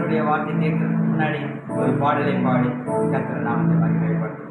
கர்த்தருடைய வார்த்தை கேட்கறதுக்கு முன்னாடி ஒரு பாடலை பாடி கர்த்தர் நாமத்தை மகிமைப்படுத்துவோம்.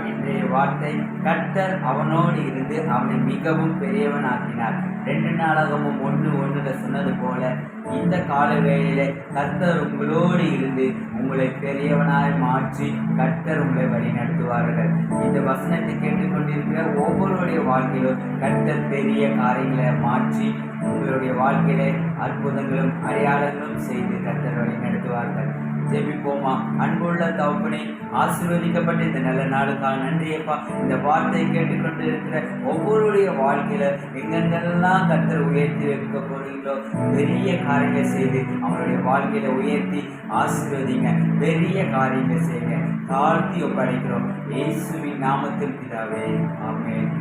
இன்றைய வார்த்தை, கர்த்தர் அவனோடு இருந்து அவனை மிகவும் பெரியவனாக்கினார். 2 நாளாகமும் 1:1 சொன்னது போல இந்த கால வேளையில கர்த்தர் உங்களோடு இருந்து உங்களை பெரியவனாய் மாற்றி கர்த்தர் உங்களை வழி நடத்துவார்கள். இந்த வசனத்தை கேட்டுக்கொண்டிருக்கிற ஒவ்வொருடைய வாழ்க்கையிலும் கர்த்தர் பெரிய காரியங்களை மாற்றி உங்களுடைய வாழ்க்கையில அற்புதங்களும் அடையாளங்களும் செய்து கர்த்தர் வழி நடத்துவார்கள். ஜெபிப்போமா. அன்புள்ள தகப்பனே, ஆசீர்வதிக்கப்பட்ட இந்த நல்ல நாளுக்காக நன்றியப்பா. இந்த வார்த்தையை கேட்டுக்கொண்டு இருக்கிற ஒவ்வொருடைய வாழ்க்கையில எங்கெங்கெல்லாம் கர்த்தர் உயர்த்தி வைக்க போறீங்களோ பெரிய காரியங்களை செய்து அவனுடைய வாழ்க்கையில உயர்த்தி ஆசீர்வதிங்க. பெரிய காரியங்களை செய்யுங்க. தாழ்த்தி ஒப்படைக்கிறோம் இயேசுவின் நாமத்தில் பிதாவே, ஆமென்.